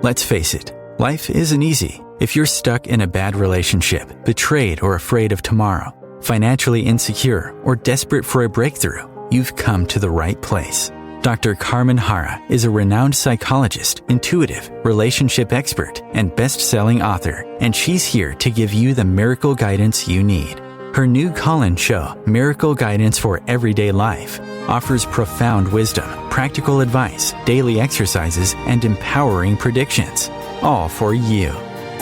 Let's face it, life isn't easy. If you're stuck in a bad relationship, betrayed or afraid of tomorrow, financially insecure, or desperate for a breakthrough, you've come to the right place. Dr. Carmen Harra is a renowned psychologist, intuitive, relationship expert, and best-selling author, and she's here to give you the miracle guidance you need. Her new call-in show, Miracle Guidance for Everyday Life, offers profound wisdom, practical advice, daily exercises, and empowering predictions, all for you.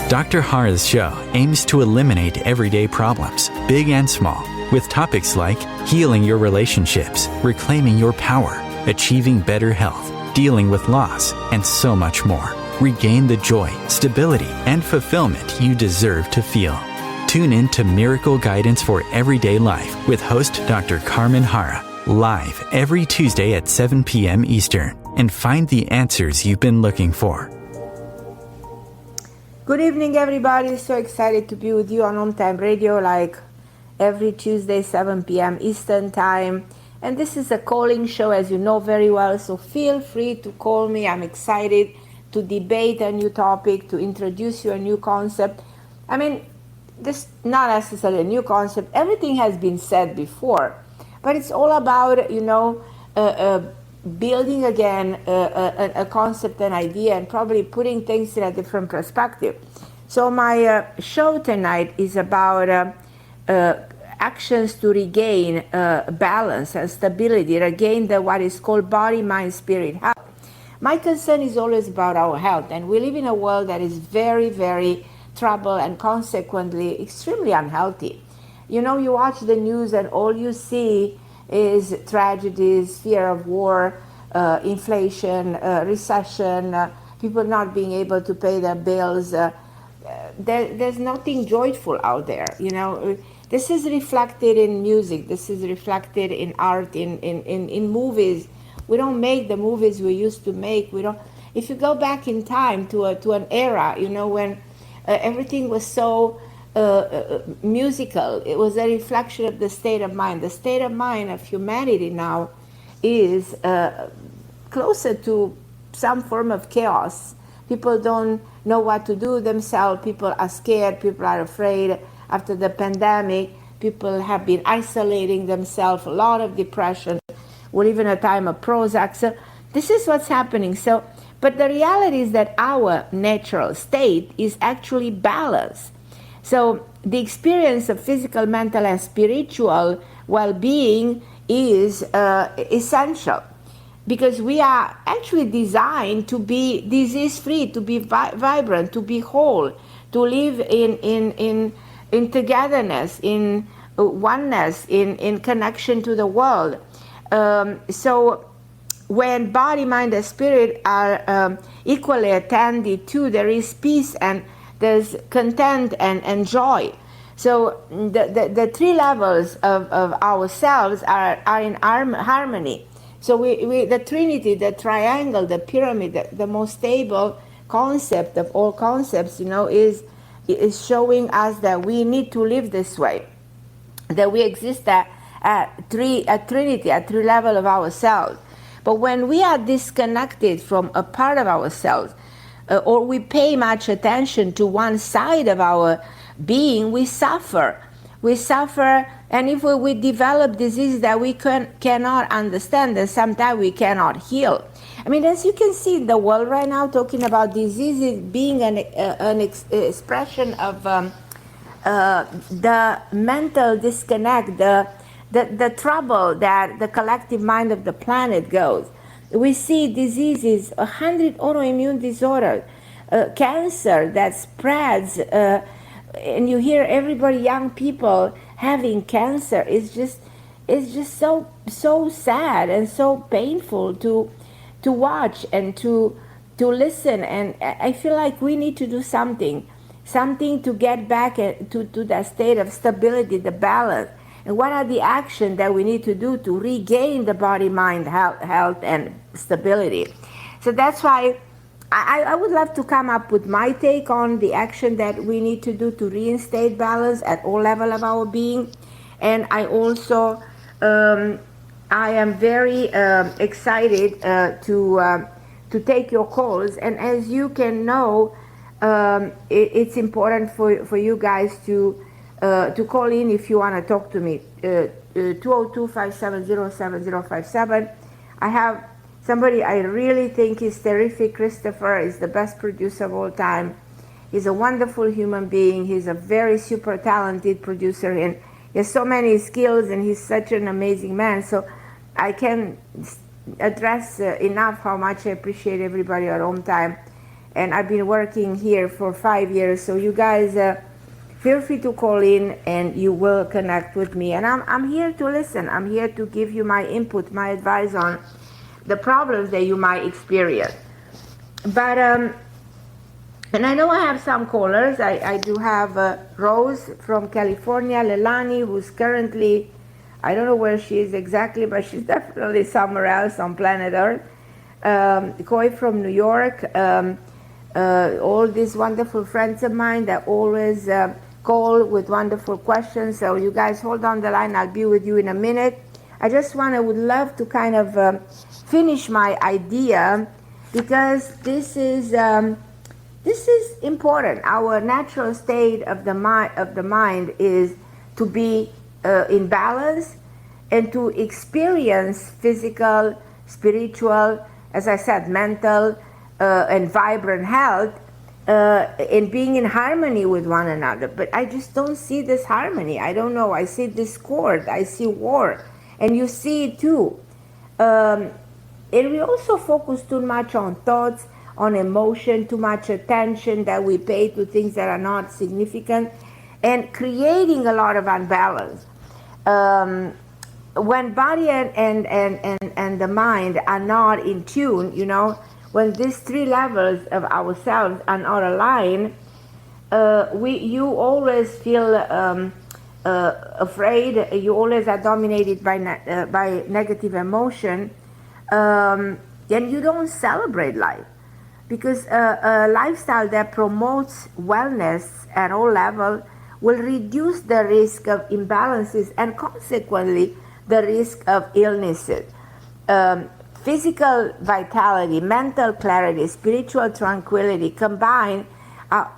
Dr. Harra's show aims to eliminate everyday problems, big and small, with topics like healing your relationships, reclaiming your power, achieving better health, dealing with loss, and so much more. Regain the joy, stability, and fulfillment you deserve to feel. Tune in to Miracle Guidance for Everyday Life with host Dr. Carmen Harra, live every Tuesday at 7 p.m. Eastern, and find the answers you've been looking for. Good evening, everybody. So excited to be with you on OMTimes Radio, like every Tuesday, 7 p.m. Eastern Time. And this is a calling show, as you know very well, so feel free to call me. I'm excited to debate a new topic, to introduce you a new concept. I mean, this not necessarily a new concept. Everything has been said before, but it's all about, building again a concept, an idea, and probably putting things in a different perspective. So my show tonight is about actions to regain balance and stability, regain what is called body, mind, spirit, health. My concern is always about our health, and we live in a world that is very, very troubled and consequently extremely unhealthy. You know, you watch the news and all you see is tragedies, fear of war, inflation, recession, people not being able to pay their bills. There's nothing joyful out there, you know. This is reflected in music. This is reflected in art, in movies. We don't make the movies we used to make. We don't. If you go back in time to an era, you know, when everything was so musical, it was a reflection of the state of mind. The state of mind of humanity now is closer to some form of chaos. People don't know what to do themselves. People are scared. People are afraid. After the pandemic, people have been isolating themselves, a lot of depression. We're even a time of Prozac. So this is what's happening. So, but the reality is that our natural state is actually balanced. So the experience of physical, mental, and spiritual well-being is essential, because we are actually designed to be disease-free, to be vibrant, to be whole, to live in togetherness, in oneness, in connection to the world. So when body, mind, and spirit are equally attended to, there is peace and there's content and joy. So the three levels of ourselves are in harmony. So we the Trinity, the triangle, the pyramid, the most stable concept of all concepts, you know, is showing us that we need to live this way, that we exist at Trinity, at three level of ourselves. But when we are disconnected from a part of ourselves, or we pay much attention to one side of our being, we suffer. We suffer, and if we develop diseases that we cannot understand, then sometimes we cannot heal. I mean, as you can see in the world right now, talking about diseases being an expression of the mental disconnect, the trouble that the collective mind of the planet goes. We see diseases, 100 autoimmune disorders, cancer that spreads, and you hear everybody, young people having cancer. It's just so sad and so painful to watch and to listen. And I feel like we need to do something to get back to that state of stability, the balance. And what are the actions that we need to do to regain the body, mind, health, and stability? So that's why I would love to come up with my take on the action that we need to do to reinstate balance at all levels of our being. And I also, I am very excited to to take your calls. And as you can know, it's important for you guys to call in if you want to talk to me. 202-570-7057. I have somebody I really think is terrific. Christopher is the best producer of all time. He's a wonderful human being. He's a very super talented producer, and he has so many skills, and he's such an amazing man. So I can address enough how much I appreciate everybody at OMTime. And I've been working here for 5 years, so you guys feel free to call in and you will connect with me. And I'm here to listen. I'm here to give you my input, my advice on the problems that you might experience. But, and I know I have some callers. I do have Rose from California, Lelani, who's currently, I don't know where she is exactly, but she's definitely somewhere else on planet Earth. Koi from New York, all these wonderful friends of mine that always call with wonderful questions. So you guys hold on the line. I'll be with you in a minute. I just would love to kind of finish my idea, because this is important. Our natural state of the mind is to be in balance and to experience physical, spiritual, as I said, mental and vibrant health, and being in harmony with one another. But I just don't see this harmony. I don't know. I see discord. I see war. And you see it too. And we also focus too much on thoughts, on emotion, too much attention that we pay to things that are not significant, and creating a lot of unbalance. When body and the mind are not in tune, when these three levels of ourselves are not aligned, you always feel afraid. You always are dominated by negative emotion, and you don't celebrate life, because a lifestyle that promotes wellness at all levels will reduce the risk of imbalances and consequently the risk of illnesses. Physical vitality, mental clarity, spiritual tranquility combined are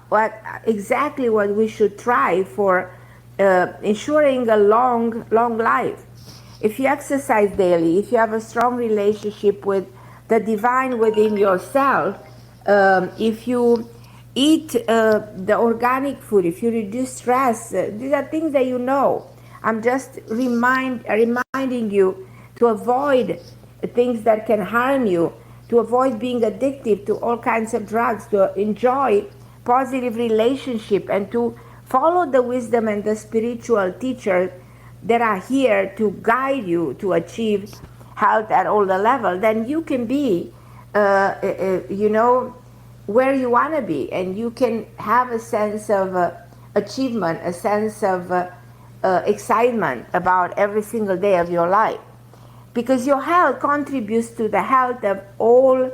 exactly what we should try for ensuring a long life. If you exercise daily, if you have a strong relationship with the divine within yourself, if you eat the organic food, if you reduce stress, these are things that you know. I'm just reminding you to avoid things that can harm you, to avoid being addicted to all kinds of drugs, to enjoy positive relationship, and to follow the wisdom and the spiritual teachers that are here to guide you to achieve health at all the levels. Then you can be, where you want to be, and you can have a sense of achievement, a sense of excitement about every single day of your life, because your health contributes to the health of all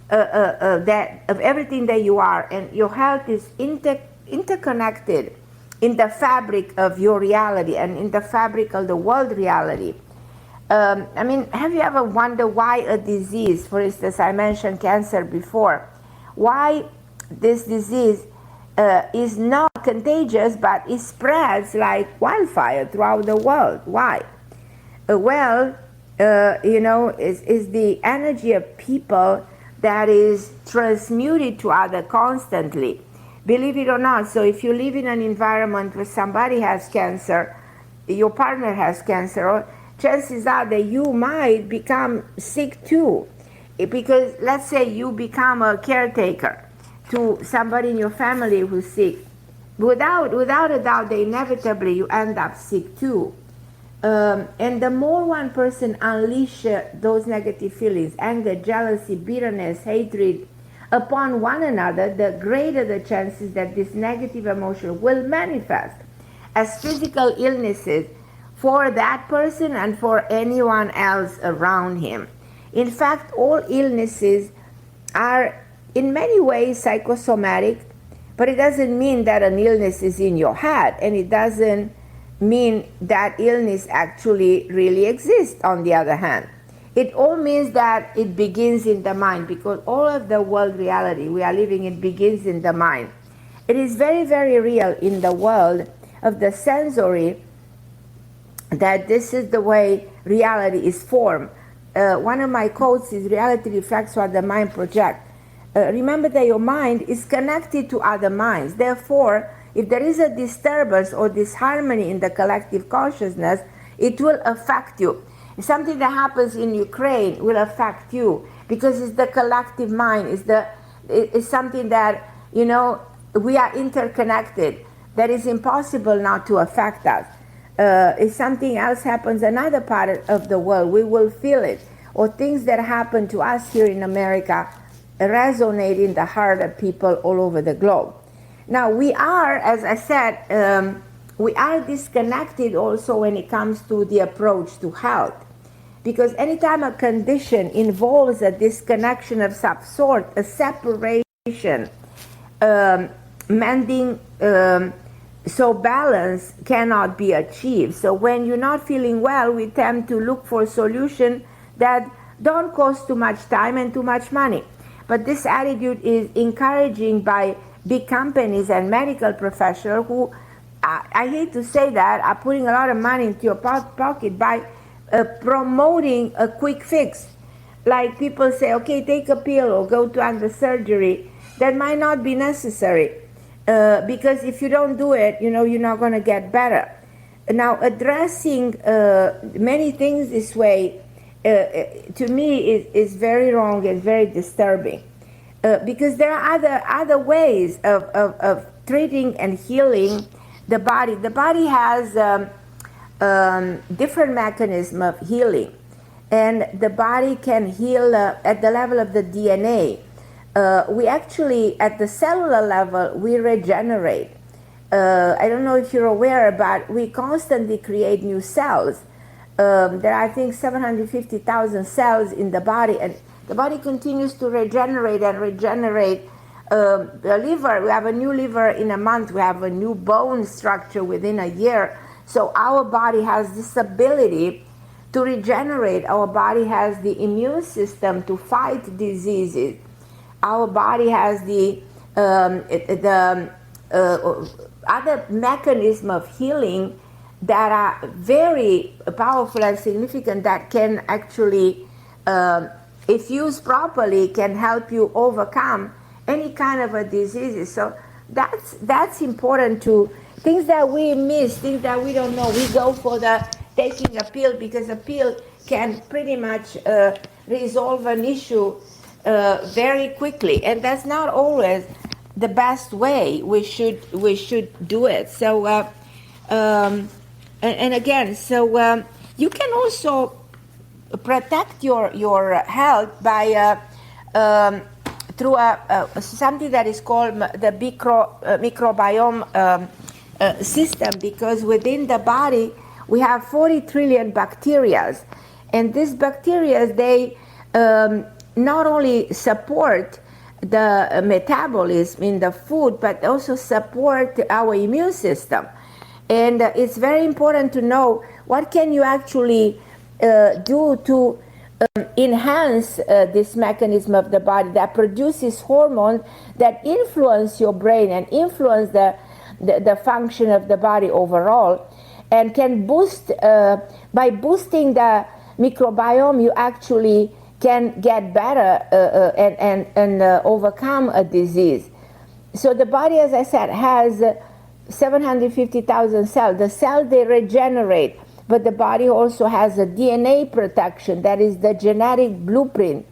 of everything that you are, and your health is interconnected in the fabric of your reality and in the fabric of the world reality. Have you ever wondered why a disease, for instance, I mentioned cancer before, why this disease is not contagious, but it spreads like wildfire throughout the world? Why? Is the energy of people that is transmuted to others constantly. Believe it or not, so if you live in an environment where somebody has cancer, your partner has cancer, chances are that you might become sick too. Because let's say you become a caretaker to somebody in your family who's sick. Without a doubt, inevitably you end up sick too. And the more one person unleashes those negative feelings, anger, jealousy, bitterness, hatred, upon one another, the greater the chances that this negative emotion will manifest as physical illnesses for that person and for anyone else around him. In fact, all illnesses are in many ways psychosomatic, but it doesn't mean that an illness is in your head, and it doesn't mean that illness actually really exists, on the other hand. It all means that it begins in the mind, because all of the world reality we are living in begins in the mind. It is very, very real in the world of the sensory that this is the way reality is formed. One of my quotes is, reality reflects what the mind projects. Remember that your mind is connected to other minds. Therefore, if there is a disturbance or disharmony in the collective consciousness, it will affect you. Something that happens in Ukraine will affect you, because it's the collective mind. It's something that, you know, we are interconnected. That is impossible not to affect us. If something else happens in another part of the world, we will feel it. Or things that happen to us here in America resonate in the heart of people all over the globe. Now, we are, as I said, we are disconnected also when it comes to the approach to health. Because anytime a condition involves a disconnection of some sort, a separation, mending, so balance cannot be achieved. So when you're not feeling well, we tend to look for solutions that don't cost too much time and too much money. But this attitude is encouraging by big companies and medical professionals who, I hate to say that, are putting a lot of money into your pocket by promoting a quick fix. Like people say, okay, take a pill or go to under surgery. That might not be necessary. Because if you don't do it, you know, you're not going to get better. Now, addressing many things this way, to me, is very wrong and very disturbing. Because there are other ways of treating and healing the body. The body has different mechanism of healing. And the body can heal at the level of the DNA. We actually, at the cellular level, we regenerate. I don't know if you're aware, but we constantly create new cells. There are, I think, 750,000 cells in the body, and the body continues to regenerate and regenerate. The liver, we have a new liver in a month, we have a new bone structure within a year. So our body has this ability to regenerate. Our body has the immune system to fight diseases. Our body has the other mechanism of healing that are very powerful and significant, that can actually, if used properly, can help you overcome any kind of a disease. So that's important to things that we miss, things that we don't know. We go for the taking a pill because a pill can pretty much resolve an issue very quickly, and that's not always the best way we should do it. So and again, so you can also protect your health by through something that is called the microbiome system, because within the body we have 40 trillion bacteria, and these bacteria, they not only support the metabolism in the food, but also support our immune system. And it's very important to know what can you actually do to enhance this mechanism of the body that produces hormones that influence your brain and influence the function of the body overall, and can boost, by boosting the microbiome, you actually can get better and overcome a disease. So the body, as I said, has 750,000 cells. The cells, they regenerate, but the body also has a DNA protection, that is the genetic blueprint.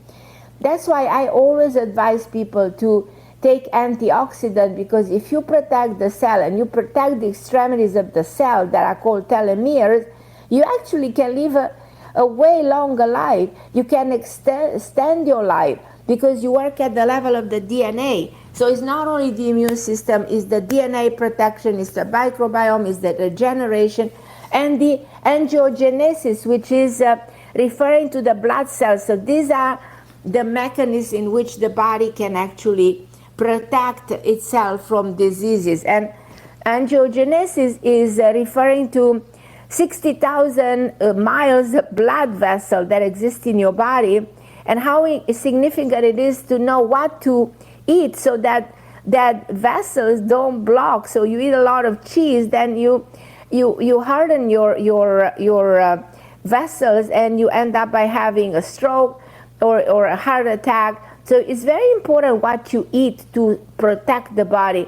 That's why I always advise people to take antioxidants, because if you protect the cell and you protect the extremities of the cell that are called telomeres, you actually can live a way longer life. You can extend your life because you work at the level of the DNA. So it's not only the immune system, it's the DNA protection, it's the microbiome, it's the regeneration, and the angiogenesis, which is referring to the blood cells. So these are the mechanisms in which the body can actually protect itself from diseases. And angiogenesis is referring to 60,000 miles of blood vessel that exist in your body, and how significant it is to know what to eat so that vessels don't block. So you eat a lot of cheese, then you harden your vessels, and you end up by having a stroke or a heart attack. So it's very important what you eat to protect the body.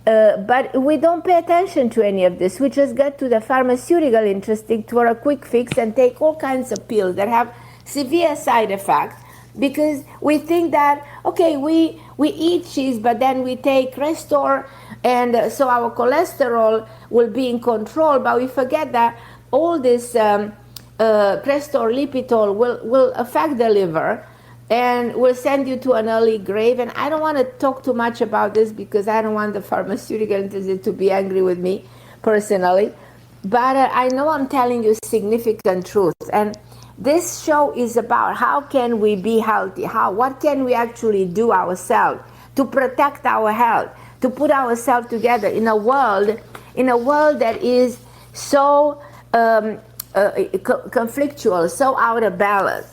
But we don't pay attention to any of this. We just get to the pharmaceutical industry for a quick fix and take all kinds of pills that have severe side effects, because we think that, okay, we eat cheese, but then we take Restore, and so our cholesterol will be in control. But we forget that all this Restore Lipitol will affect the liver and will send you to an early grave. And I don't want to talk too much about this because I don't want the pharmaceutical industry to be angry with me personally. But I know I'm telling you significant truth. And this show is about how can we be healthy, what can we actually do ourselves to protect our health, to put ourselves together in a world that is so conflictual, so out of balance.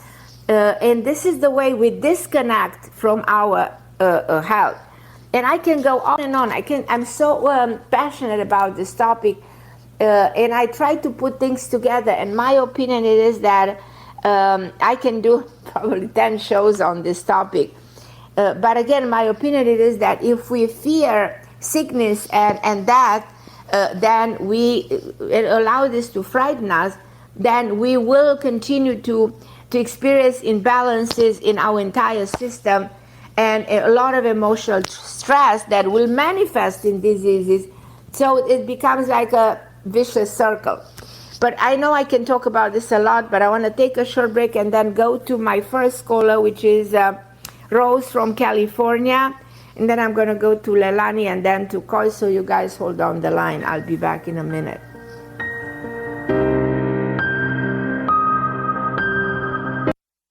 And this is the way we disconnect from our health. And I can go on and on. I'm so passionate about this topic, and I try to put things together. And my opinion is that I can do probably 10 shows on this topic. But again, my opinion is that if we fear sickness and death, then we allow this to frighten us, then we will continue to experience imbalances in our entire system and a lot of emotional stress that will manifest in diseases. So it becomes like a vicious circle. But I know I can talk about this a lot, but I want to take a short break and then go to my first caller, which is Rose from California. And then I'm going to go to Lelani and then to Koi. So you guys hold on the line. I'll be back in a minute.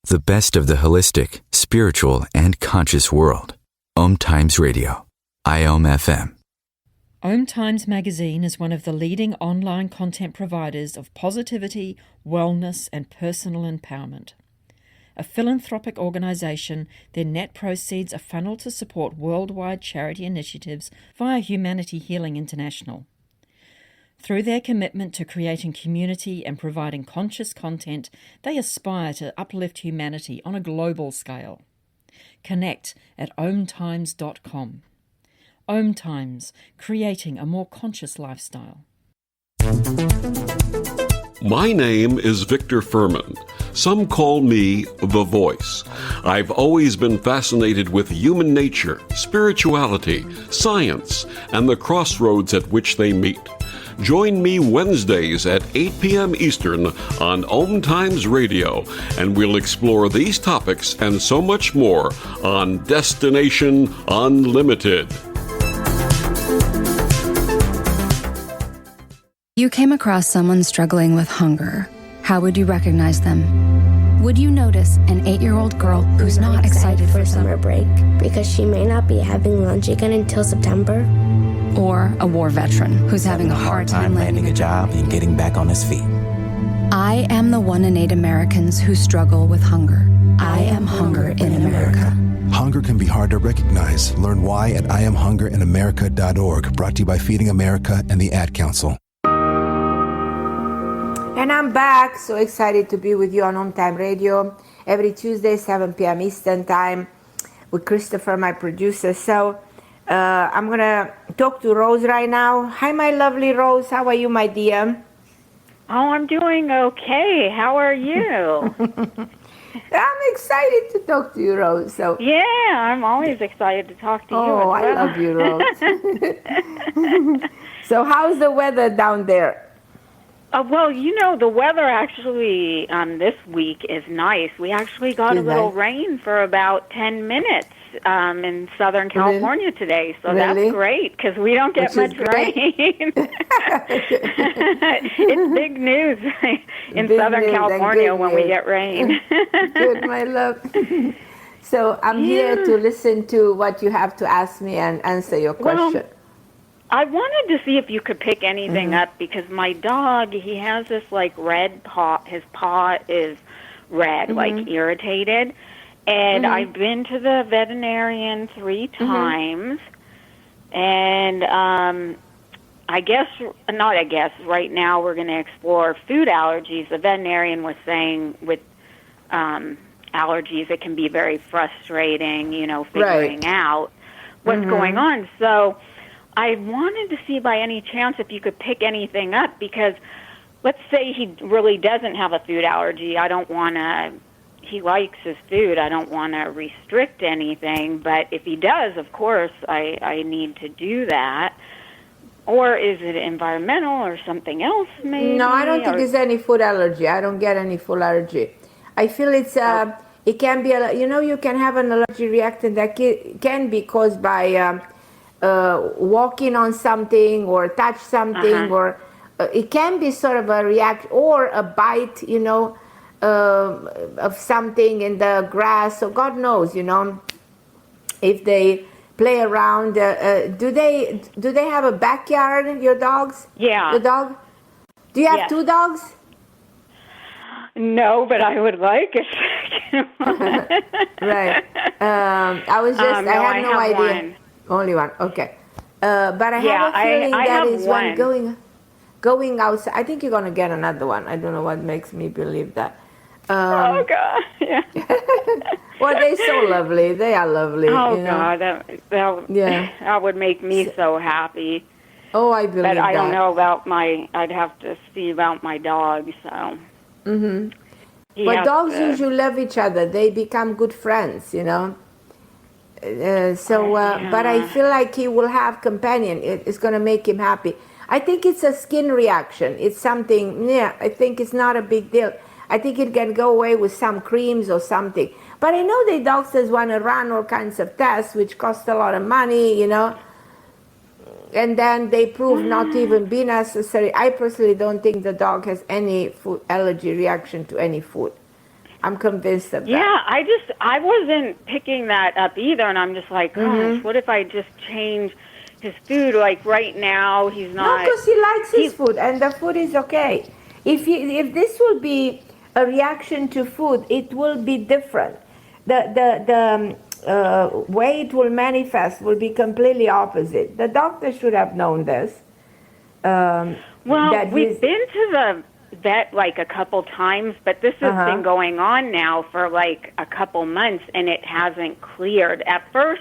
The best of the holistic, spiritual, and conscious world. OMTimes Radio. IOM FM. OMTimes magazine is one of the leading online content providers of positivity, wellness, and personal empowerment. A philanthropic organisation, their net proceeds are funneled to support worldwide charity initiatives via Humanity Healing International. Through their commitment to creating community and providing conscious content, they aspire to uplift humanity on a global scale. Connect at omtimes.com. OMTimes, creating a more conscious lifestyle. My name is Victor Furman. Some call me The Voice. I've always been fascinated with human nature, spirituality, science, and the crossroads at which they meet. Join me Wednesdays at 8 p.m. Eastern on OMTimes Radio, and we'll explore these topics and so much more on Destination Unlimited. You came across someone struggling with hunger. How would you recognize them? Would you notice an 8-year-old girl who's not excited for summer break because she may not be having lunch again until September? Or a war veteran who's having a hard time landing a job and getting back on his feet? I am the 1 in 8 Americans who struggle with hunger. I am hunger in America. Hunger can be hard to recognize. Learn why at IamHungerInAmerica.org. Brought to you by Feeding America and the Ad Council. And I'm back. So excited to be with you on OMTime Radio every Tuesday, 7 p.m. Eastern Time with Christopher, my producer. So I'm going to talk to Rose right now. Hi, my lovely Rose. How are you, my dear? Oh, I'm doing okay. How are you? I'm excited to talk to you, Rose. So yeah, I'm always excited to talk to you. Oh, as well. I love you, Rose. So how's the weather down there? Well, you know, the weather actually this week is nice. We actually got a little rain for about 10 minutes in Southern California today. So that's great because we don't get much rain. It's big news in Southern California when we get rain. Good, my love. So I'm here to listen to what you have to ask me and answer your question. I wanted to see if you could pick anything up because my dog, he has this like red paw. His paw is red, like irritated. And I've been to the veterinarian 3 times. And right now we're going to explore food allergies. The veterinarian was saying with allergies, it can be very frustrating, figuring out what's going on. So I wanted to see by any chance if you could pick anything up because let's say he really doesn't have a food allergy. He likes his food. I don't want to restrict anything, but if he does, of course, I need to do that. Or is it environmental or something else maybe? No, I don't think it's any food allergy. I don't get any food allergy. I feel it's it can be, you can have an allergy reaction that can be caused by walking on something or touch something, or it can be sort of a reaction or a bite, of something in the grass. So God knows, if they play around. Do they have a backyard, your dogs? Yeah. The dog? Do you have 2 dogs? No, but I would like a second one. Right. I was just, I have no idea. One. Only one, okay. But I have a feeling that is one going outside. I think you're going to get another one. I don't know what makes me believe that. Oh, God. Yeah. Well, they're so lovely. They are lovely. Oh, God. That would make me so happy. Oh, I believe that. But I don't know about I'd have to see about my dog, so. But dogs usually love each other. They become good friends, But I feel like he will have companion. It's going to make him happy. I think it's a skin reaction. It's something, I think it's not a big deal. I think it can go away with some creams or something. But I know the doctors want to run all kinds of tests, which cost a lot of money, and then they prove not to even be necessary. I personally don't think the dog has any food allergy reaction to any food. I'm convinced of that. Yeah, I wasn't picking that up either, and I'm just like, gosh, what if I just change his food? Like right now, he's not. No, because he likes his food, and the food is okay. If this will be a reaction to food, it will be different. The way it will manifest will be completely opposite. The doctor should have known this. We've been to the vet like a couple times, but this has been going on now for like a couple months, and it hasn't cleared. At first,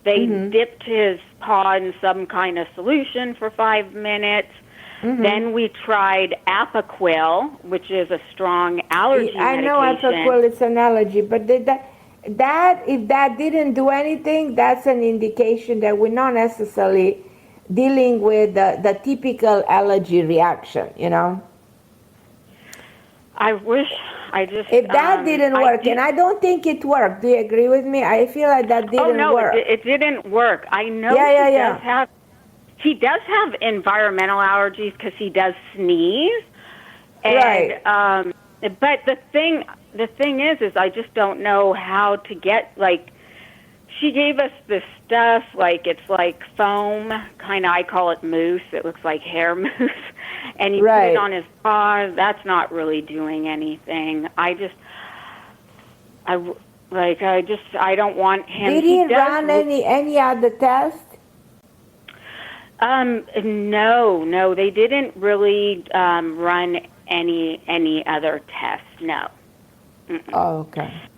they dipped his paw in some kind of solution for 5 minutes. Then we tried Apoquil, which is a strong allergy medication. I know Apoquil is an allergy, but if that didn't do anything, that's an indication that we're not necessarily dealing with the typical allergy reaction, I wish I just... If that didn't work, and I don't think it worked. Do you agree with me? I feel like that didn't work. Oh, no, it didn't work. I know he does have environmental allergies because he does sneeze. And, right. But the thing is I just don't know how to get, like, she gave us this stuff, like, it's like foam, kind of, I call it mousse. It looks like hair mousse. And you put it on his paws. That's not really doing anything. I don't want him. Did he run any other test? No, they didn't really run any other tests. No. Oh,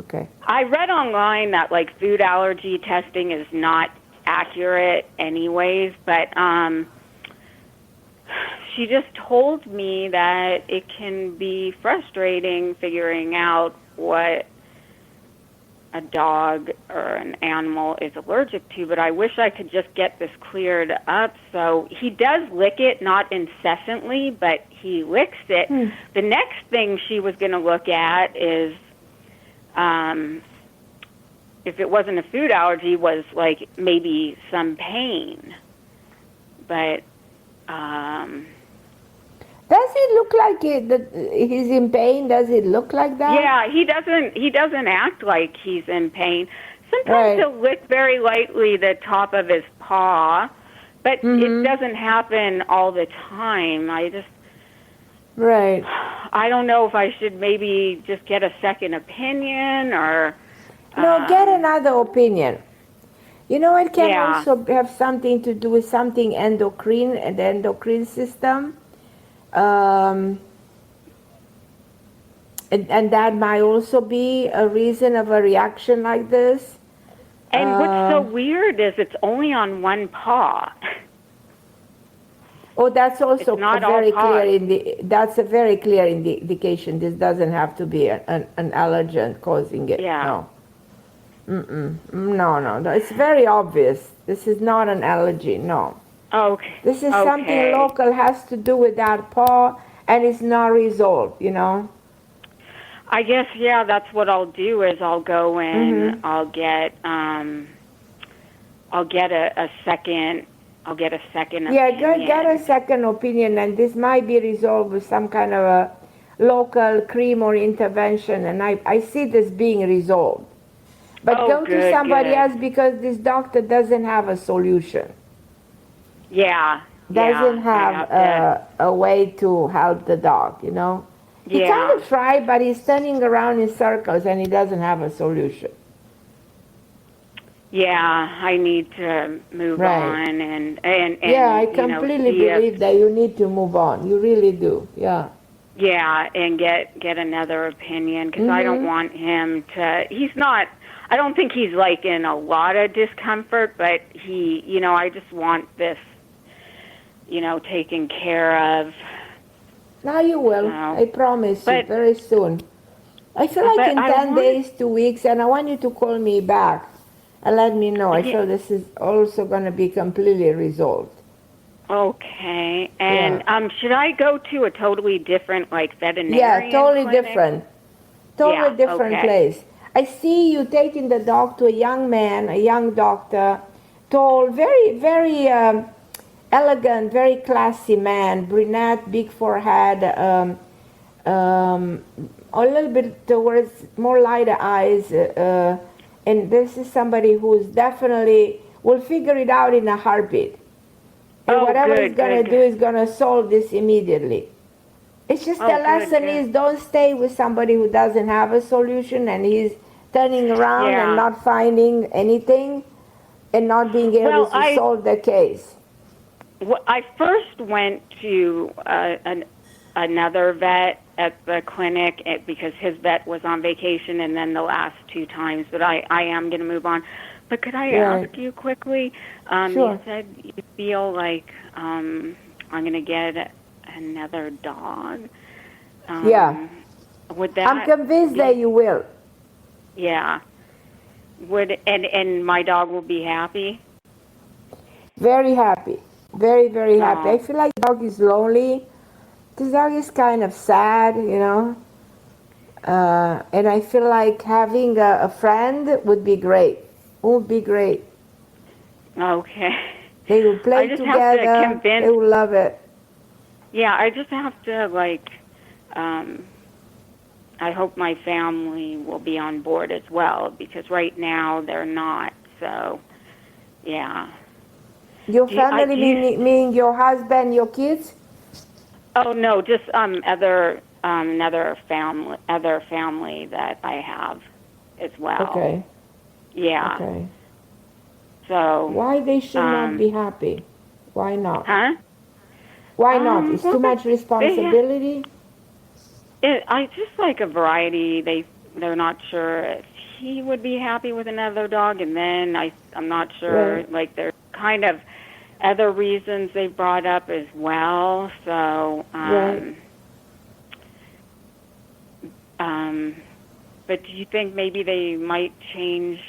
okay. I read online that like food allergy testing is not accurate anyways, but she just told me that it can be frustrating figuring out what a dog or an animal is allergic to, but I wish I could just get this cleared up. So he does lick it, not incessantly, but he licks it. The next thing she was going to look at is if it wasn't a food allergy, was like maybe some pain. But does it look like he's in pain? Does it look like that? Yeah, he doesn't act like he's in pain. Sometimes he'll lick very lightly the top of his paw, But it doesn't happen all the time. Right. I don't know if I should maybe just get a second opinion or... No, get another opinion. You know, it can also have something to do with something endocrine, and the endocrine system. And that might also be a reason of a reaction like this. And what's so weird is it's only on one paw. Oh, that's also not a very all clear that's a very clear indication. This doesn't have to be an allergen causing it. Yeah. No. No. It's very obvious. This is not an allergy. No. Okay. This is something local, has to do with that paw, and it's not resolved. You know. I guess that's what I'll do. Is I'll go in. I'll get a second. I'll get a second opinion. Get a second opinion, and this might be resolved with some kind of a local cream or intervention, and I see this being resolved. But go to somebody else, because this doctor doesn't have a solution. Yeah. Doesn't have a way to help the dog, you know? He kind of tried, but he's turning around in circles, and he doesn't have a solution. Yeah, I need to move on and I completely believe that you need to move on. You really do. Yeah. Yeah, and get another opinion, because I don't want him to. I don't think he's like in a lot of discomfort, but I just want this, taken care of. Now you will. I promise you, very soon. I feel like in 10 days, 2 weeks, and I want you to call me back and let me know. I feel this is also going to be completely resolved. Okay. And should I go to a totally different, veterinarian Yeah, totally clinic? different. Totally different place. I see you taking the dog to a young man, a young doctor, tall, very, very elegant, very classy man, brunette, big forehead, a little bit towards more lighter eyes, and this is somebody who's definitely will figure it out in a heartbeat. And whatever he's going to do is going to solve this immediately. It's just the lesson is don't stay with somebody who doesn't have a solution, and he's turning around and not finding anything and not being able to solve the case. Well, I first went to another vet at the clinic because his vet was on vacation, and then the last 2 times, but I am going to move on. But could I ask you quickly? Sure. You said you feel like I'm going to get another dog. Would that? I'm convinced that you will. Yeah. Would and my dog will be happy? Very happy. Very, very happy. I feel like the dog is lonely. This dog is kind of sad, and I feel like having a friend would be great. Would be great. Okay. They will play together. They will love it. Yeah, I just have to I hope my family will be on board as well, because right now they're not. So, yeah. Your family, meaning your husband, your kids? Oh no, just other family that I have as well. Okay. Yeah. Okay. So why they should not be happy? Why not? Huh? Why not? It's too much responsibility. I just like a variety. They're not sure if he would be happy with another dog, and then I'm not sure. Right. Like there's kind of other reasons they brought up as well. So, right. But do you think maybe they might change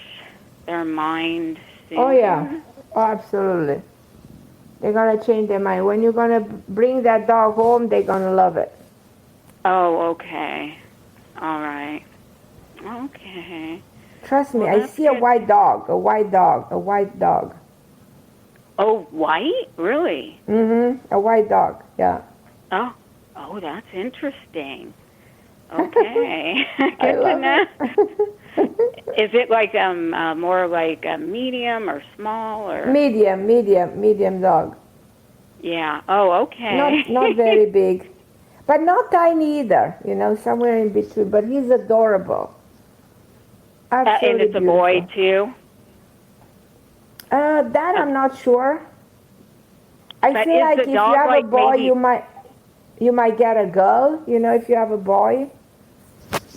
their mind soon? Oh yeah, absolutely. They're gonna change their mind. When you're gonna bring that dog home, they're gonna love it. Oh, okay. All right. Okay. Trust me, I see a white dog. Oh, white? Really? A white dog, yeah. Oh, that's interesting. Okay. Good to know. Is it like more like a medium or small or? Medium dog. Yeah. Oh, okay. Not very big, but not tiny either. Somewhere in between. But he's adorable. Absolutely and it's beautiful. A boy too. That I'm not sure. I feel like if you have like a boy, maybe... you might get a girl. If you have a boy.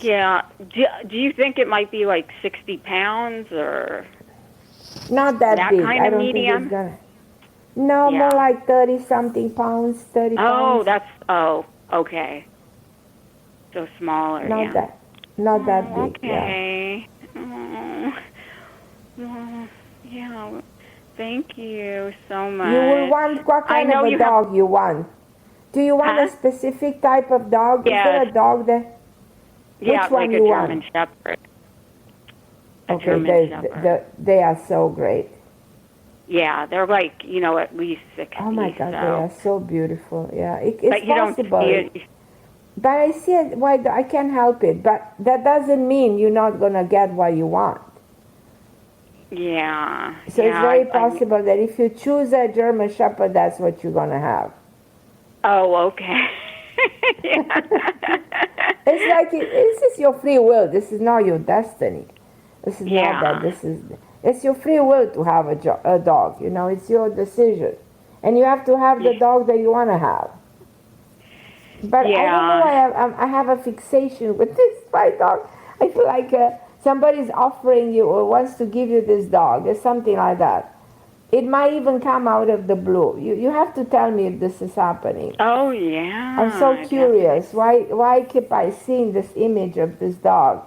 Yeah. Do you think it might be like 60 pounds or? Not that big. Kind I of don't medium? think it's gonna. No, more like 30-something pounds. 30 pounds. Oh, okay. So smaller. Not that big. Okay. Yeah. Thank you so much. You will want what kind of a dog you want? Do you want a specific type of dog? Yes. Is there a dog that? Yeah, Which one like you a German want? Shepherd. Okay, they are so great. Yeah, they're like, at least 60. Oh my God, so. they are so beautiful. Yeah, it's but you possible. Don't see it. But I see it. Why I can't help it. But that doesn't mean you're not gonna get what you want. Yeah. So it's very possible that if you choose a German Shepherd, that's what you're gonna have. Oh, okay. It's like this is your free will. This is not your destiny. This is not that. It's your free will to have a dog. It's your decision, and you have to have the dog that you want to have. But I don't know why I have a fixation with this white dog. I feel like somebody's offering you or wants to give you this dog or something like that. It might even come out of the blue. You have to tell me if this is happening. Oh, yeah. I'm so curious. Why keep I seeing this image of this dog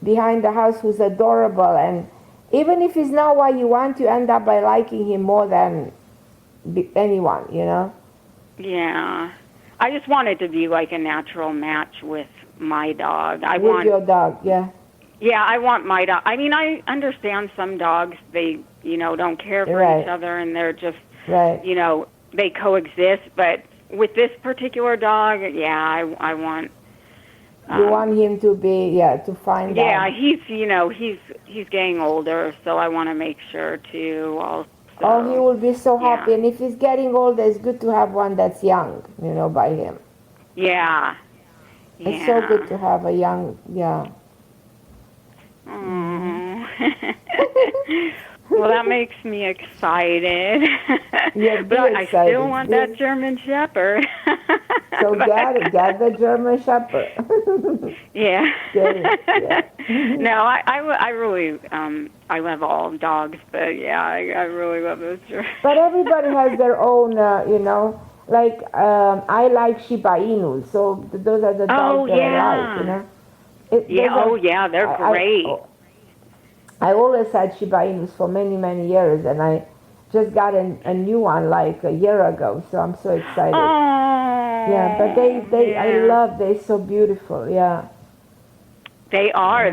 behind the house who's adorable? And even if it's not what you want, you end up by liking him more than anyone, Yeah. I just want it to be like a natural match with my dog. With your dog, yeah. Yeah, I want my dog. I mean, I understand some dogs, they, don't care for each other and they're just, they coexist. But with this particular dog, I want... you want him to be, to find out. Yeah, he's getting older, so I want to make sure to also... Oh, he will be so happy. And if he's getting older, it's good to have one that's young, by him. Yeah. It's so good to have a young, Well, that makes me excited. But I still want that German Shepherd. So get the German Shepherd. Yeah. Get it, yeah. No, I really, I love all dogs, but I really love those German. But everybody has their own, like I like Shiba Inu, so those are the dogs that I like, they're great. I always had Shiba Inus for many, many years, and I just got a new one like a year ago, so I'm so excited. Oh, yeah, but they're so beautiful, yeah. They are.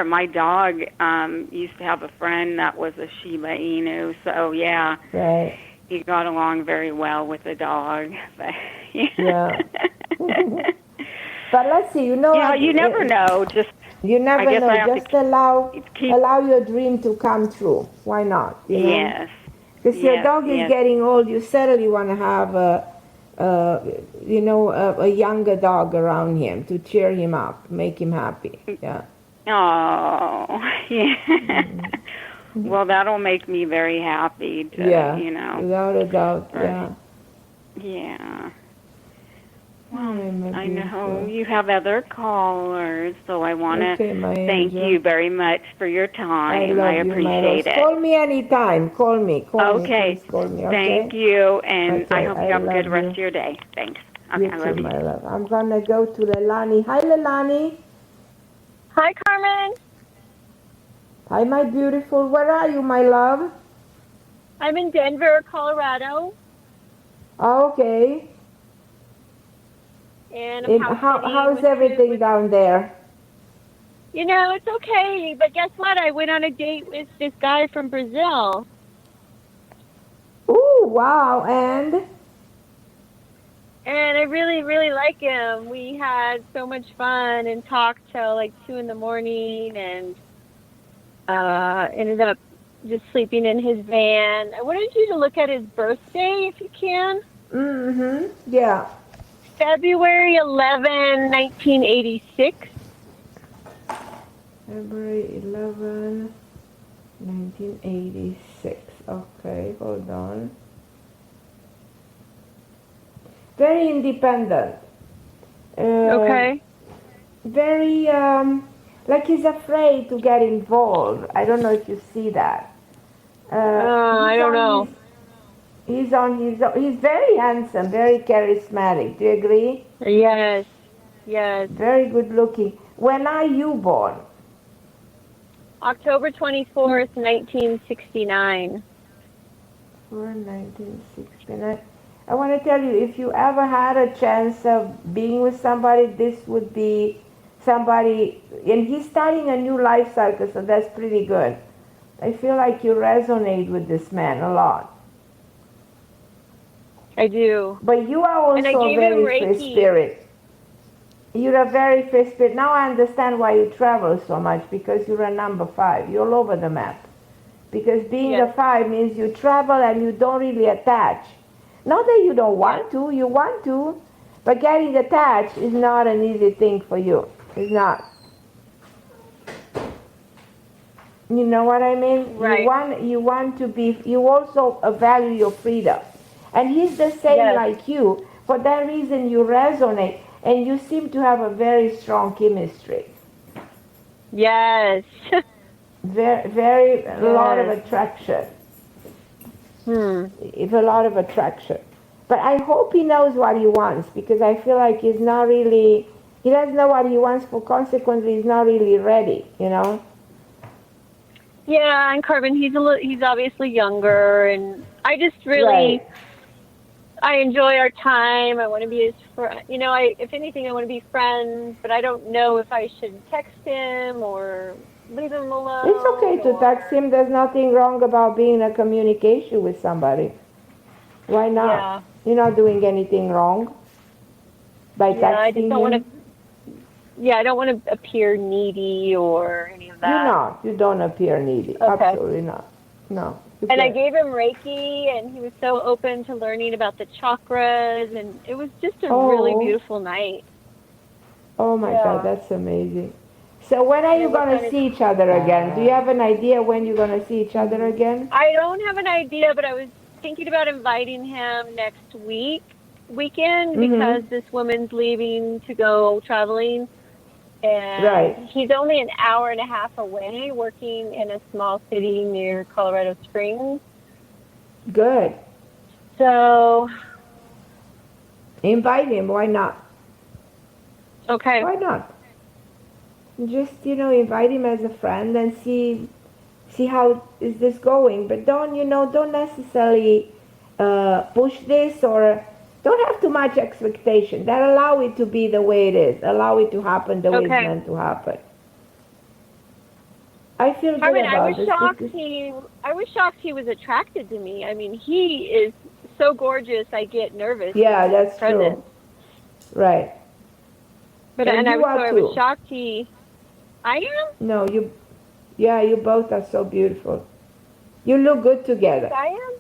My dog used to have a friend that was a Shiba Inu, so Right. He got along very well with the dog. But, yeah. But let's see, you never know, You never know. Just allow your dream to come true. Why not? Yes. Because your dog is getting old. You certainly want to have a younger dog around him to cheer him up, make him happy. Yeah. Oh, yeah. Mm-hmm. Well, that'll make me very happy. Without a doubt. Right. Yeah. Well, I know you have other callers, so I want to thank you very much for your time. I appreciate it. Call me anytime. Call me. Okay. Call me. Thank you, and I hope you have a good rest of your day. Thanks. Okay, I love you. My love. I'm going to go to Leilani. Hi, Leilani. Hi, Carmen. Hi, my beautiful. Where are you, my love? I'm in Denver, Colorado. Okay. And how's everything down there? It's okay, but guess what? I went on a date with this guy from Brazil. Ooh, wow, and I really, really like him. We had so much fun and talked till like 2 a.m, and Ended up just sleeping in his van. I wanted you to look at his birthday if you can. Mm-hmm. Yeah. February 11, 1986. February 11, 1986. Okay, hold on. Very independent. Okay. Very, like he's afraid to get involved. I don't know if you see that. I don't know. He's very handsome, very charismatic. Do you agree? Yes. Yes. Very good looking. When are you born? October 24th, 1969. 1969. I want to tell you, if you ever had a chance of being with somebody, this would be somebody, and he's starting a new life cycle, so that's pretty good. I feel like you resonate with this man a lot. I do. But you are also a very free spirit. You're a very free spirit. Now I understand why you travel so much, because you're a number 5. You're all over the map. Because being a 5 means you travel and you don't really attach. Not that you don't want to, you want to, but getting attached is not an easy thing for you. It's not. You know what I mean? Right. You want to be, you also value your freedom. And he's the same like you. For that reason you resonate, and you seem to have a very strong chemistry. Yes. Very, a lot of attraction. It's a lot of attraction. But I hope he knows what he wants, because I feel like he doesn't know what he wants, for consequently he's not really ready, you know? Yeah, and Carmen, he's obviously younger, and I just really, I enjoy our time. I want to be his friend. You know, if anything, I want to be friends, but I don't know if I should text him or leave him alone. It's okay to text him. There's nothing wrong about being in a communication with somebody. Why not? Yeah. You're not doing anything wrong by texting I just don't him. I don't want to appear needy or any of that. You're not. You don't appear needy. Okay. Absolutely not. No. And I gave him Reiki, and he was so open to learning about the chakras, and it was just a really beautiful night. Oh my God, that's amazing. So when are you going to see each other again? Do you have an idea when you're going to see each other again? I don't have an idea, but I was thinking about inviting him next weekend, because this woman's leaving to go traveling. And he's only an hour and a half away, working in a small city near Colorado Springs. Good. So invite him. Why not? Okay. Why not? Just, invite him as a friend and see how is this going. But don't necessarily push this, or don't have too much expectation. That allow it to be the way it is. Allow it to happen the way it's meant to happen. I feel good about this. I was shocked he was attracted to me. I mean, he is so gorgeous. I get nervous. Yeah, that's true. Right. But I was shocked he. I am? No, you both are so beautiful. You look good together. I am?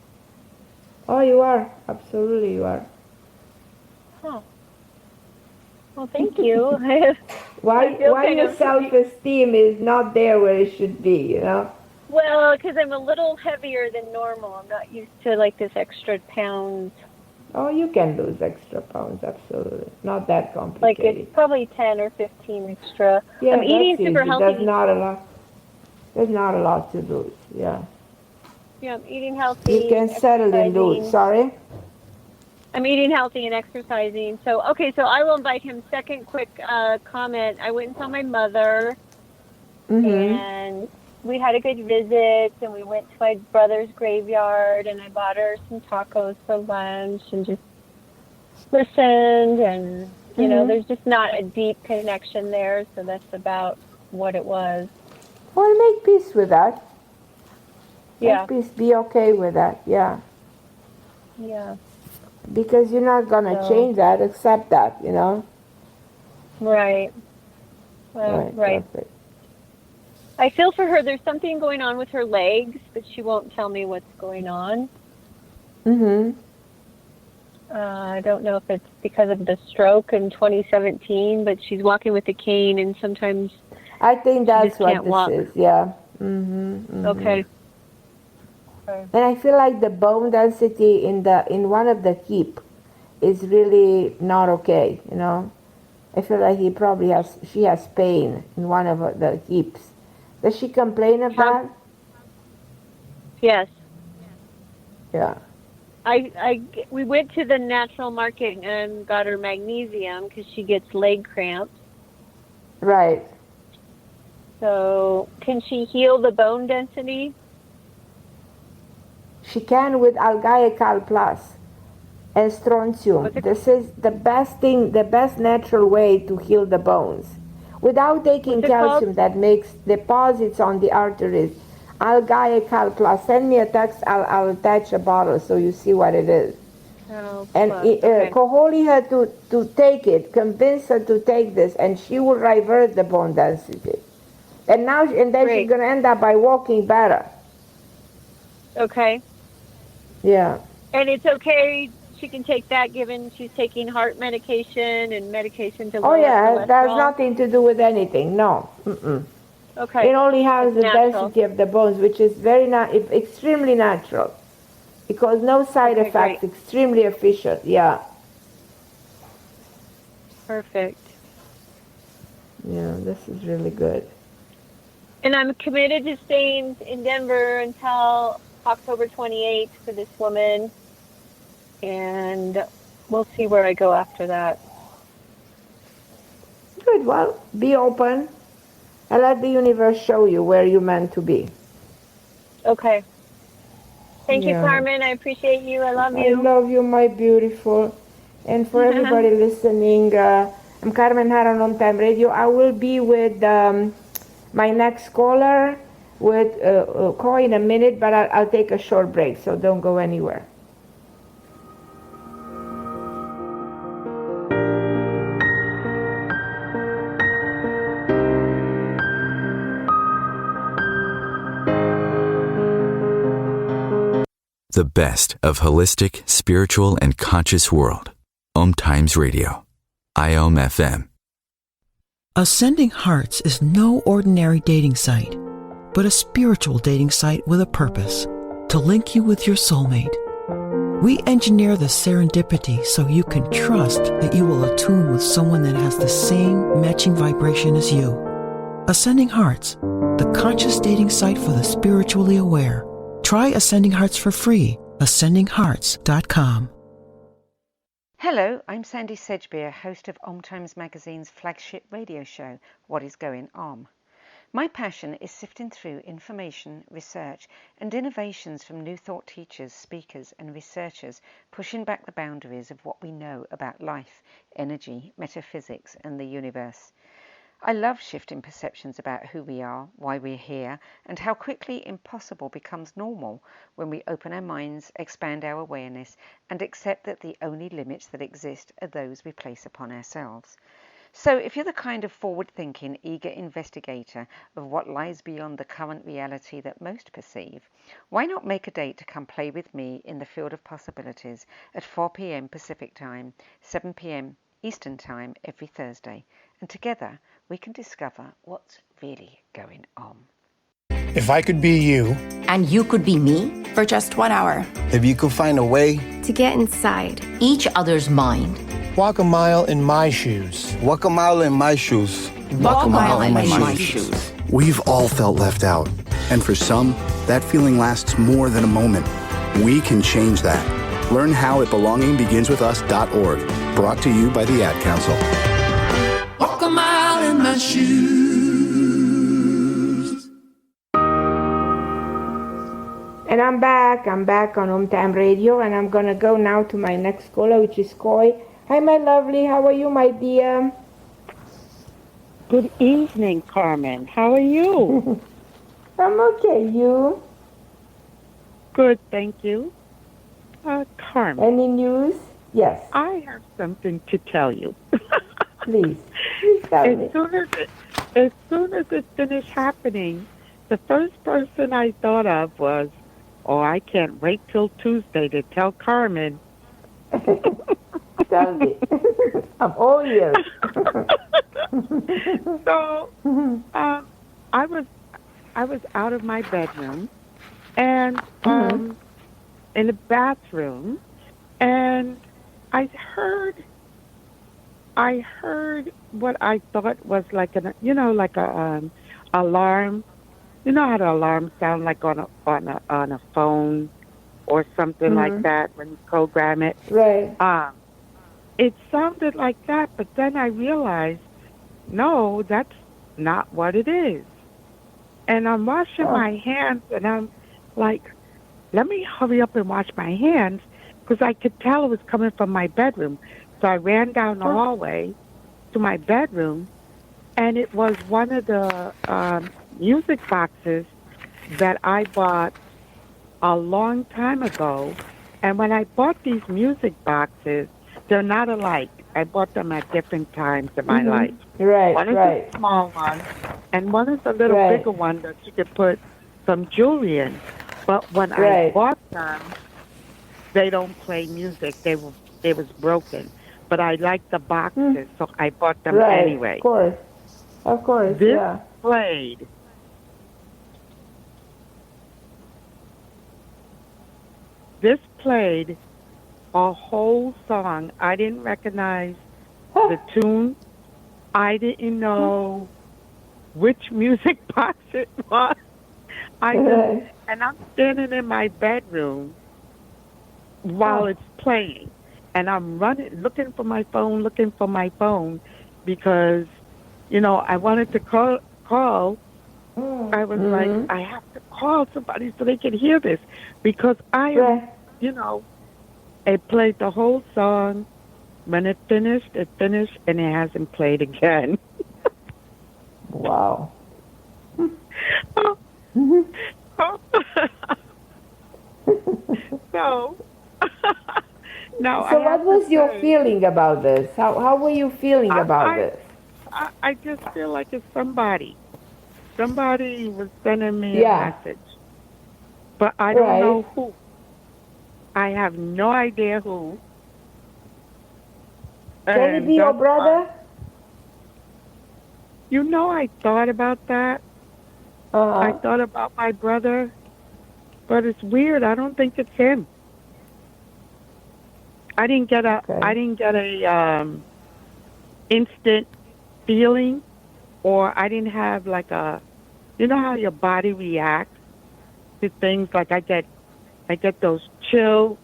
Oh, you are. Absolutely, you are. Huh. Well, thank you. Why your self-esteem is not there where it should be, Well, because I'm a little heavier than normal. I'm not used to this extra pounds. Oh, you can lose extra pounds, absolutely. Not that complicated. It's probably 10 or 15 extra. Yeah, I'm eating super healthy. There's not a lot to lose, yeah. Yeah, I'm eating healthy. You can settle and lose. Sorry? I'm eating healthy and exercising. So I will invite him. Second quick comment. I went and saw my mother, and we had a good visit, and we went to my brother's graveyard, and I bought her some tacos for lunch and just listened, and, there's just not a deep connection there, so that's about what it was. Well, make peace with that. Yeah. Make peace. Be okay with that, yeah. Yeah. Because you're not going to change that, accept that, Right. Well, right. Perfect. I feel for her. There's something going on with her legs, but she won't tell me what's going on. Mm-hmm. I don't know if it's because of the stroke in 2017, but she's walking with a cane, and sometimes I think that's what can't this walk. is. Yeah. Mm-hmm. Mm-hmm. Okay. And I feel like the bone density in one of the hip is really not okay. You know, I feel like she has pain in one of the hips. Does she complain of that? Yes. Yeah. We went to the natural market and got her magnesium because she gets leg cramps. Right. So can she heal the bone density? She can with Algae-Cal Plus and strontium. This is the best natural way to heal the bones. Without taking calcium that makes deposits on the arteries. Algae-Cal Plus. Send me a text, I'll attach a bottle so you see what it is. Oh, and Koholi her to take it, convince her to take this, and she will revert the bone density. And then she's going to end up by walking better. Okay. Yeah. And it's okay, she can take that given she's taking heart medication and medication to lower cholesterol? That has nothing to do with anything, no. Mm-mm. Okay. It only has the density of the bones, which is extremely natural. Because no side effects, extremely efficient, yeah. Perfect. Yeah, this is really good. And I'm committed to staying in Denver until October 28th for this woman. And we'll see where I go after that. Good, well, be open and let the universe show you where you're meant to be. Okay. Thank you, Carmen. I appreciate you. I love you. I love you, my beautiful. And for everybody listening, I'm Carmen Harra on OMTime Radio. I will be with my next caller with call in a minute, but I'll take a short break, so don't go anywhere. The best of holistic, spiritual, and conscious world. OMTimes Radio. IOM FM. Ascending Hearts is no ordinary dating site, but a spiritual dating site with a purpose, to link you with your soulmate. We engineer the serendipity so you can trust that you will attune with someone that has the same matching vibration as you. Ascending Hearts, the conscious dating site for the spiritually aware. Try Ascending Hearts for free. AscendingHearts.com. Hello, I'm Sandy Sedgbeer, host of OMTimes Magazine's flagship radio show, What is Going On? My passion is sifting through information, research, and innovations from new thought teachers, speakers, and researchers pushing back the boundaries of what we know about life, energy, metaphysics, and the universe. I love shifting perceptions about who we are, why we're here, and how quickly impossible becomes normal when we open our minds, expand our awareness, and accept that the only limits that exist are those we place upon ourselves. So if you're the kind of forward-thinking, eager investigator of what lies beyond the current reality that most perceive, why not make a date to come play with me in the field of possibilities at 4 p.m. Pacific Time, 7 p.m. Eastern Time every Thursday, and together we can discover what's really going on. If I could be you. And you could be me for just 1 hour. If you could find a way to get inside each other's mind. Walk a mile in my shoes. Walk a mile in my shoes. Walk a mile in my shoes. We've all felt left out. And for some, that feeling lasts more than a moment. We can change that. Learn how at belongingbeginswithus.org. Brought to you by the Ad Council. Walk a mile in my shoes. And I'm back on OMTime Radio, and I'm going to go now to my next caller, which is Koi. Hi, my lovely. How are you, my dear? Good evening, Carmen. How are you? I'm okay. You? Good, thank you. Carmen. Any news? Yes. I have something to tell you. Please tell me. as soon as it finished happening, the first person I thought of was, oh, I can't wait till Tuesday to tell Carmen. Tell me. I'm all ears. So I was out of my bedroom and in the bathroom, and I heard what I thought was like like a alarm. You know how the alarm sound like on a phone or something like that when you program it. Right. It sounded like that, but then I realized, no, that's not what it is. And I'm washing my hands, and I'm like, let me hurry up and wash my hands, because I could tell it was coming from my bedroom. So I ran down the hallway to my bedroom, and it was one of the music boxes that I bought a long time ago. And when I bought these music boxes, they're not alike. I bought them at different times in my life. Right, one is a small one, and one is a little bigger one that you could put some jewelry in. But when I bought them, they don't play music. They was broken. But I liked the boxes, so I bought them anyway. Of course, This yeah. played. This played a whole song. I didn't recognize the tune. I didn't know which music box it was. And I'm standing in my bedroom while it's playing, and I'm running, looking for my phone, because, I wanted to call. I was like, I have to call somebody so they can hear this, because I am, it played the whole song. When it finished, and it hasn't played again. Wow. So, now. So what was your feeling about this? How were you feeling about this? I just feel like it's somebody. Somebody was sending me a message, but I don't know who. I have no idea who. Can it be your brother? I thought about that. I thought about my brother, but it's weird. I don't think it's him. I didn't get a instant feeling, or I didn't have like a, how your body reacts to things. Like I get those chill.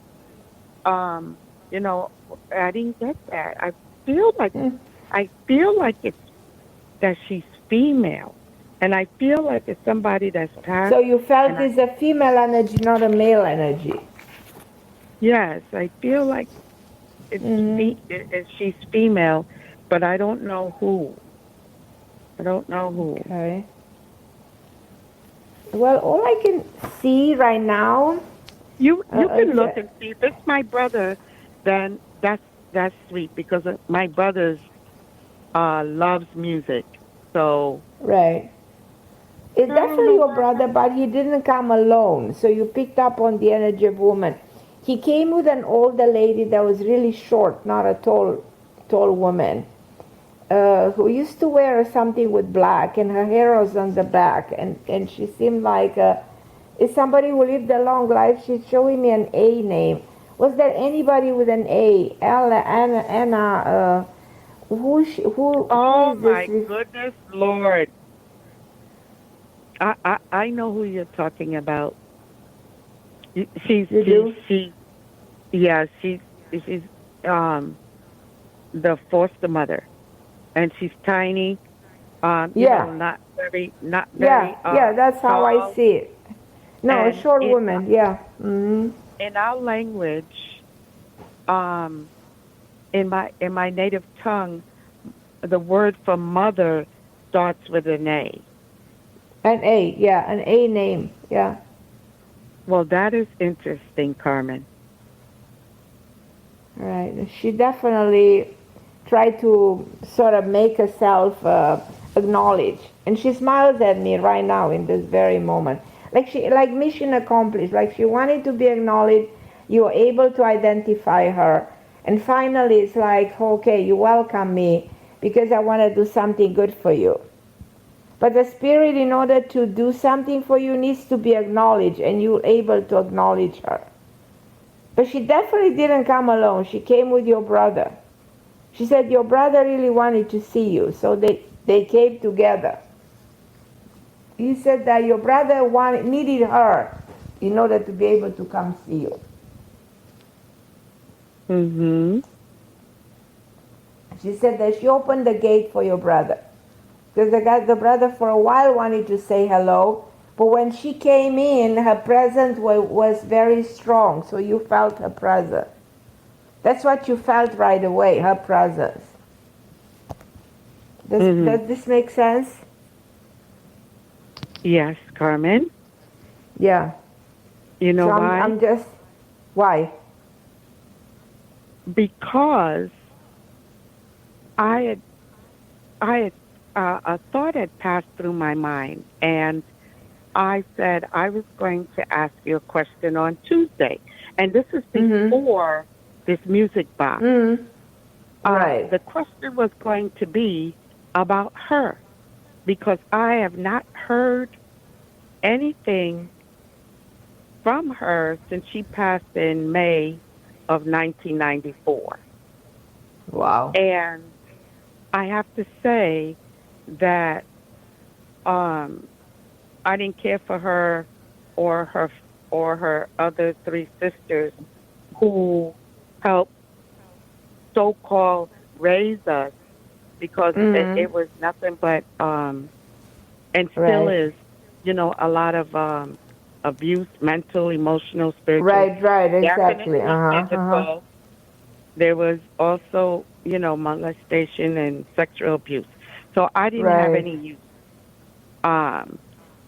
I didn't get that. I feel like it's that she's female, and I feel like it's somebody that's passed. So you felt it's a female energy, not a male energy. Yes, I feel like she's female, but I don't know who. Okay. Well, all I can see right now. You can look and see if it's my brother. Then that's sweet, because my brother loves music. So it's definitely your brother, but he didn't come alone. So you picked up on the energy of woman. He came with an older lady that was really short, not a tall woman, who used to wear something with black, and her hair was on the back, and she seemed like is somebody who lived a long life. She's showing me an A name. Was there anybody with an A? Anna, who Oh, is my this? goodness, Lord. I know who you're talking about. She's the foster mother, and she's tiny. Not very. That's how tall. I see it. No, And a short woman. Yeah. Mm-hmm. In our language, in my native tongue, the word for mother starts with an A. An A, yeah, an A name, yeah. Well, that is interesting, Carmen. Right. She definitely tried to sort of make herself acknowledge. And she smiles at me right now in this very moment. Like mission accomplished, like she wanted to be acknowledged. You were able to identify her. And finally it's like, okay, you welcome me because I want to do something good for you. But the spirit, in order to do something for you, needs to be acknowledged, and you're able to acknowledge her. But she definitely didn't come alone. She came with your brother. She said your brother really wanted to see you, so they came together. He said that your brother needed her in order to be able to come see you. Mm-hmm. She said that she opened the gate for your brother. Because the brother for a while wanted to say hello, but when she came in, her presence was very strong, so you felt her presence. That's what you felt right away, her presence. Does this make sense? Yes, Carmen. Yeah. You know why? I'm just... Why? Because I had a thought had passed through my mind, and I said I was going to ask you a question on Tuesday, and this is before this music box. Right. The question was going to be about her, because I have not heard anything from her since she passed in May of 1994. Wow. And I have to say that I didn't care for her or her other three sisters who helped so-called raise us, because it was nothing but and still is, a lot of abuse, mental, emotional, spiritual. Right, exactly. Physical. There was also, molestation and sexual abuse. So I didn't have any use.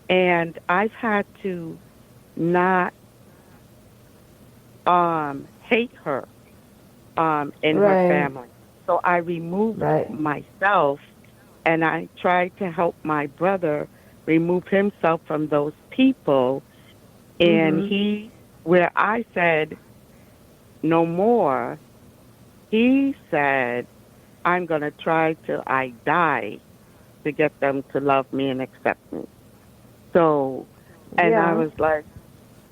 And I've had to not hate her in her family. So I removed myself, and I tried to help my brother remove himself from those people. And where I said no more, he said, I'm going to try till I die to get them to love me and accept me. So, and I was like,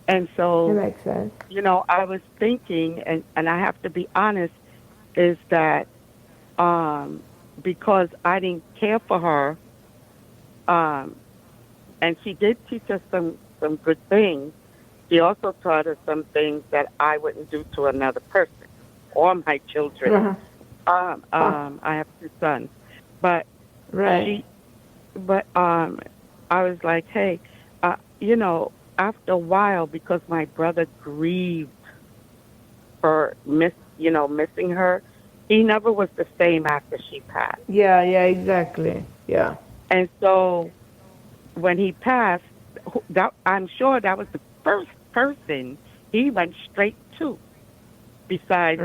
and so, that makes sense. I was thinking, and I have to be honest, is that because I didn't care for her, and she did teach us some good things, she also taught us some things that I wouldn't do to another person or my children. I have two sons, but I was like, hey, after a while, because my brother grieved for missing her, he never was the same after she passed. Yeah, exactly. Yeah. And so when he passed, I'm sure that was the first person he went straight to, besides,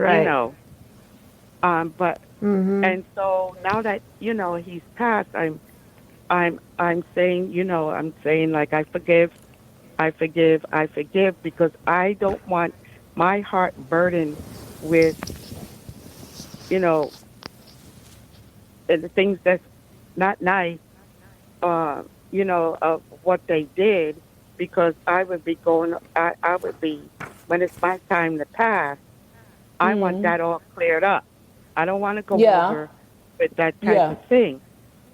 but and so now that he's passed, I'm saying, I'm saying, like, I forgive, because I don't want my heart burdened with and the things that's not nice, of what they did, because I would be when it's my time to pass, I want that all cleared up. I don't want to go over with that type of thing.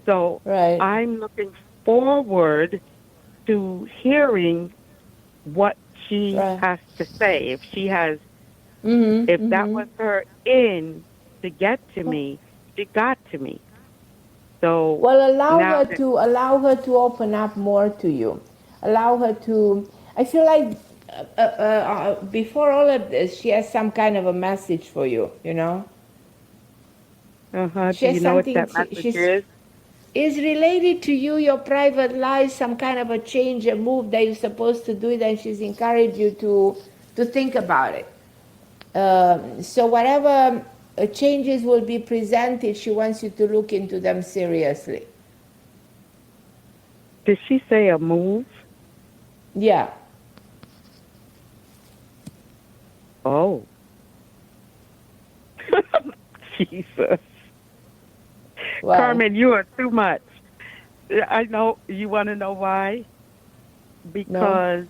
So I'm looking forward to hearing what she has to say. If she has, if that was her in to get to me, she got to me. So allow her to open up more to you. Allow her to. I feel like before all of this, she has some kind of a message for you. Do you know what that message is? Is related to you, your private life, some kind of a change, a move that you're supposed to do it, and she's encouraged you to think about it. So whatever changes will be presented, she wants you to look into them seriously. Did she say a move? Yeah. Oh. Jesus. Why? Carmen, you are too much. I know. You want to know why? Because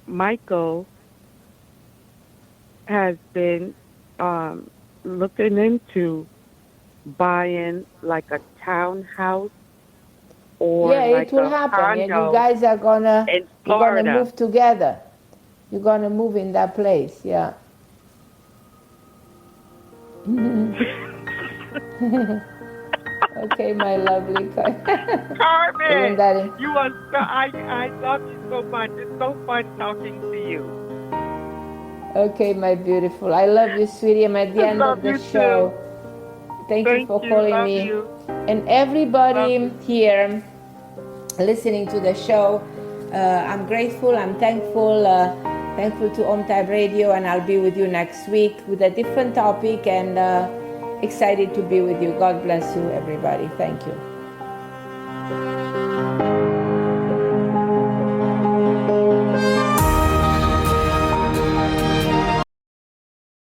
Michael has been looking into buying like a townhouse or like it will a happen. Yeah, condo you guys are gonna in you're gonna Florida. move together. You're gonna move in that place. Yeah. Okay, my lovely Carmen, you are I love you so much. It's so fun talking to you. Okay, my beautiful. I love you, sweetie. I'm at the end of the show. Thank you for calling me. You. And everybody here listening to the show, I'm grateful, I'm thankful, thankful to OMTime Radio, and I'll be with you next week with a different topic, and excited to be with you. God bless you, everybody. Thank you.